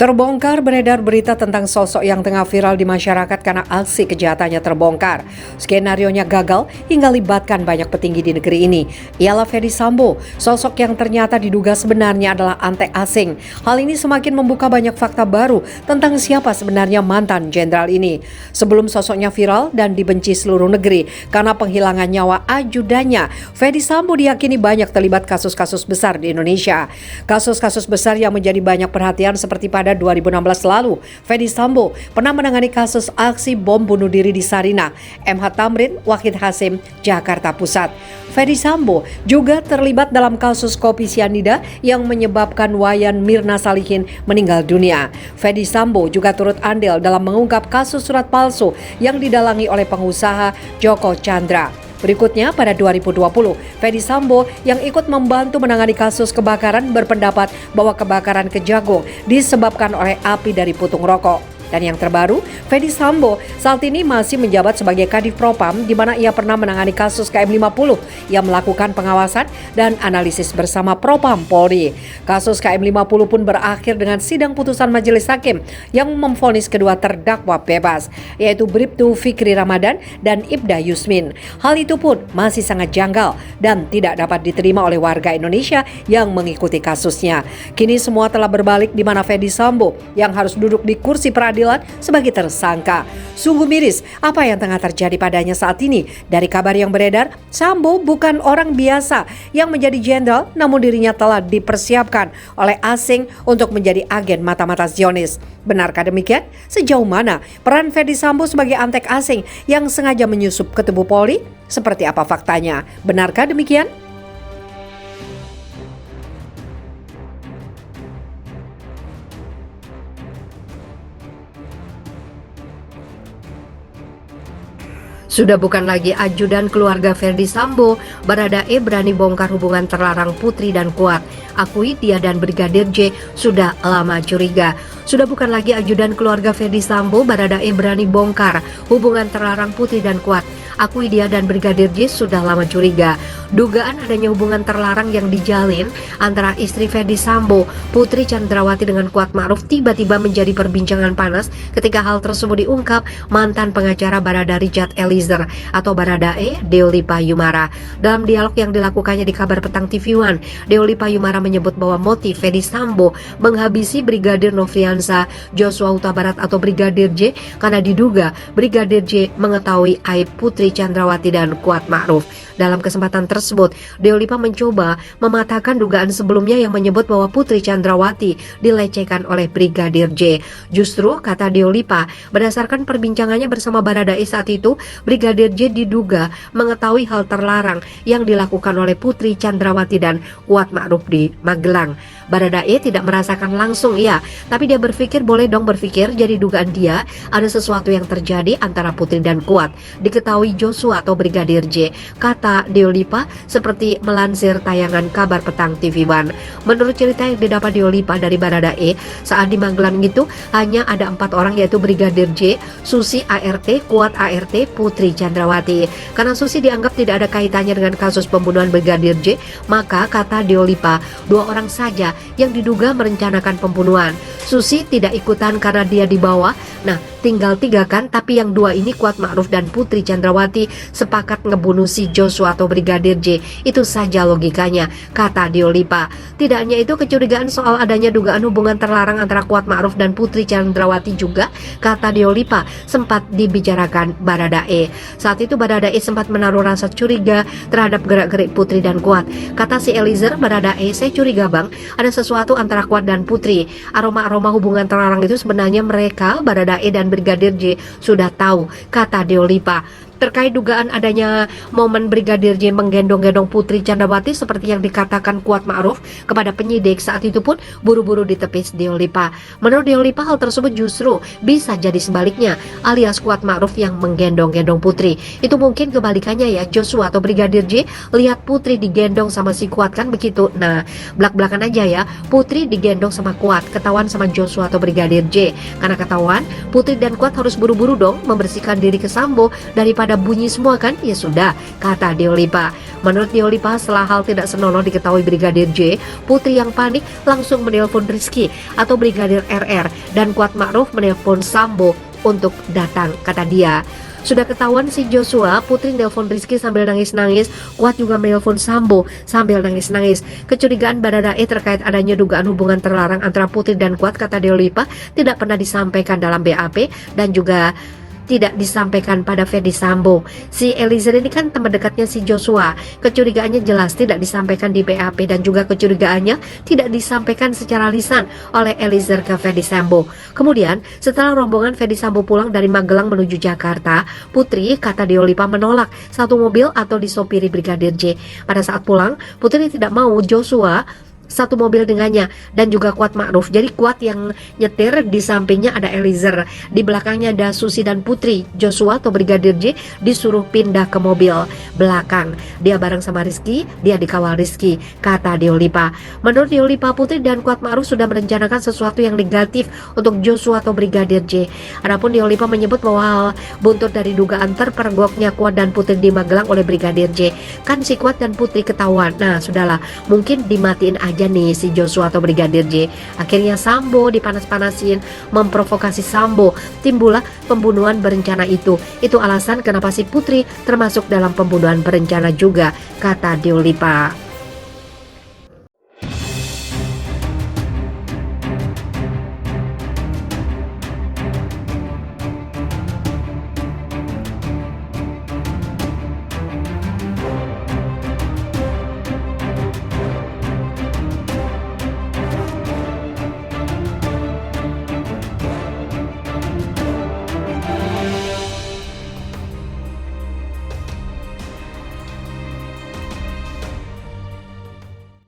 Terbongkar beredar berita tentang sosok yang tengah viral di masyarakat karena aksi kejahatannya terbongkar. Skenarionya gagal hingga libatkan banyak petinggi di negeri ini. Ialah Ferdy Sambo, sosok yang ternyata diduga sebenarnya adalah antek asing. Hal ini semakin membuka banyak fakta baru tentang siapa sebenarnya mantan jenderal ini. Sebelum sosoknya viral dan dibenci seluruh negeri karena penghilangan nyawa ajudannya, Ferdy Sambo diyakini banyak terlibat kasus-kasus besar di Indonesia. Kasus-kasus besar yang menjadi banyak perhatian seperti pada 2016 lalu, Ferdy Sambo pernah menangani kasus aksi bom bunuh diri di Sarinah, MH Tamrin, Wahid Hasim, Jakarta Pusat. Ferdy Sambo juga terlibat dalam kasus kopi sianida yang menyebabkan Wayan Mirna Salihin meninggal dunia. Ferdy Sambo juga turut andil dalam mengungkap kasus surat palsu yang didalangi oleh pengusaha Joko Chandra. Berikutnya pada 2020, Ferdy Sambo yang ikut membantu menangani kasus kebakaran berpendapat bahwa kebakaran Kejagung disebabkan oleh api dari putung rokok. Dan yang terbaru, Ferdy Sambo saat ini masih menjabat sebagai Kadif Propam di mana ia pernah menangani kasus KM50 yang melakukan pengawasan dan analisis bersama Propam Polri. Kasus KM50 pun berakhir dengan sidang putusan majelis hakim yang memvonis kedua terdakwa bebas, yaitu Bribtu Fikri Ramadan dan Ibda Yusmin. Hal itu pun masih sangat janggal dan tidak dapat diterima oleh warga Indonesia yang mengikuti kasusnya. Kini semua telah berbalik di mana Ferdy Sambo yang harus duduk di kursi peradilan sebagai tersangka. Sungguh miris apa yang tengah terjadi padanya saat ini. Dari kabar yang beredar, Sambo bukan orang biasa yang menjadi jenderal, namun dirinya telah dipersiapkan oleh asing untuk menjadi agen mata-mata Zionis. Benarkah demikian? Sejauh mana peran Ferdy Sambo sebagai antek asing yang sengaja menyusup ke tubuh Polri? Seperti apa faktanya? Benarkah demikian? Sudah bukan lagi ajudan keluarga Ferdy Sambo, Baradae berani bongkar hubungan terlarang Putri dan Kuat. Akui dia dan Brigadir J sudah lama curiga. Sudah bukan lagi ajudan keluarga Ferdy Sambo, Baradae berani bongkar hubungan terlarang Putri dan Kuat. Akui dia dan Brigadir J sudah lama curiga. Dugaan adanya hubungan terlarang yang dijalin antara istri Ferdy Sambo, Putri Chandrawati dengan Kuat Ma'ruf tiba-tiba menjadi perbincangan panas ketika hal tersebut diungkap mantan pengacara Barada Richard Eliezer atau Baradae, Deoli Payumara. Dalam dialog yang dilakukannya di Kabar Petang TV One, Deoli Payumara menyebut bahwa motif Ferdy Sambo menghabisi Brigadir Nofriansah Joshua Huta Barat atau Brigadir J karena diduga Brigadir J mengetahui aib Putri Chandrawati dan Kuat Ma'ruf. Dalam kesempatan tersebut, Deolipa mencoba mematahkan dugaan sebelumnya yang menyebut bahwa Putri Chandrawati dilecehkan oleh Brigadir J. Justru, kata Deolipa, berdasarkan perbincangannya bersama Baradae saat itu, Brigadir J diduga mengetahui hal terlarang yang dilakukan oleh Putri Chandrawati dan Kuat Ma'ruf di Magelang. Baradae tidak merasakan langsung tapi dia berpikir boleh dong berpikir, jadi dugaan dia ada sesuatu yang terjadi antara Putri dan Kuat. Diketahui Joshua atau Brigadir J, kata Deolipa seperti melansir tayangan Kabar Petang TV One. Menurut cerita yang didapat Deolipa dari Baradae, saat di Magelang itu hanya ada 4 orang yaitu Brigadir J, Susi ART, Kuat ART, Putri Chandrawati. Karena Susi dianggap tidak ada kaitannya dengan kasus pembunuhan Brigadir J, maka kata Deolipa 2 orang saja yang diduga merencanakan pembunuhan. Susi tidak ikutan karena dia dibawa. Nah, tinggal 3 kan, tapi yang 2 ini Kuat Ma'ruf dan Putri Chandrawati sepakat ngebunuh si Joshua atau Brigadir J. Itu saja logikanya, kata Deolipa. Tidak hanya itu, kecurigaan soal adanya dugaan hubungan terlarang antara Kuat Ma'ruf dan Putri Chandrawati juga, kata Deolipa, sempat dibicarakan Baradae. Saat itu Baradae sempat menaruh rasa curiga terhadap gerak-gerik Putri dan Kuat. Kata si Eliezer, Baradae, saya curiga bang, ada sesuatu antara Kuat dan Putri. Aroma-aroma hubungan terlarang itu sebenarnya mereka, Baradae dan Brigadir J, sudah tahu, kata Deolipa. Terkait dugaan adanya momen Brigadir J menggendong-gendong Putri Chandrawati seperti yang dikatakan Kuat Ma'ruf kepada penyidik, saat itu pun buru-buru ditepis Deolipa. Menurut Deolipa, hal tersebut justru bisa jadi sebaliknya, alias Kuat Ma'ruf yang menggendong-gendong Putri. Itu mungkin kebalikannya ya, Joshua atau Brigadir J lihat Putri digendong sama si Kuat kan begitu. Nah, belak-belakan aja ya, Putri digendong sama Kuat, ketahuan sama Joshua atau Brigadir J. Karena ketahuan, Putri dan Kuat harus buru-buru dong membersihkan diri ke Sambo daripada pada bunyi semua kan? Ya sudah, kata Deolipa. Menurut Deolipa, setelah hal tidak senonoh diketahui Brigadir J, Putri yang panik langsung menelpon Rizky atau Brigadir RR dan Kuat Ma'ruf menelpon Sambo untuk datang, kata dia. Sudah ketahuan si Joshua, Putri nelpon Rizky sambil nangis-nangis, Kuat juga menelpon Sambo sambil nangis-nangis. Kecurigaan Baradae terkait adanya dugaan hubungan terlarang antara Putri dan Kuat, kata Deolipa, tidak pernah disampaikan dalam BAP dan juga tidak disampaikan pada Ferdi Sambo. Si Eliezer ini kan teman dekatnya si Joshua. Kecurigaannya jelas tidak disampaikan di BAP dan juga kecurigaannya tidak disampaikan secara lisan oleh Eliezer ke Ferdi Sambo. Kemudian setelah rombongan Ferdi Sambo pulang dari Magelang menuju Jakarta, Putri, kata Deolipa, menolak satu mobil atau disopiri Brigadir J. Pada saat pulang, Putri tidak mau Joshua satu mobil dengannya dan juga Kuat Ma'ruf. Jadi Kuat yang nyetir, di sampingnya ada Eliezer, di belakangnya ada Susi dan Putri. Joshua atau Brigadir J disuruh pindah ke mobil belakang. Dia bareng sama Rizky, dia dikawal Rizky, kata Deolipa. Menurut Deolipa, Putri dan Kuat Ma'ruf sudah merencanakan sesuatu yang negatif untuk Joshua atau Brigadir J. Adapun Deolipa menyebut bahwa hal buntut dari dugaan terpergoknya Kuat dan Putri di Magelang oleh Brigadir J. Kan si Kuat dan Putri ketahuan. Nah sudahlah, mungkin dimatiin aja nih si Joshua atau Brigadir J. Akhirnya Sambo dipanas-panasin, memprovokasi Sambo. Timbullah pembunuhan berencana itu. Itu alasan kenapa si Putri termasuk dalam pembunuhan berencana juga, kata Deolipa.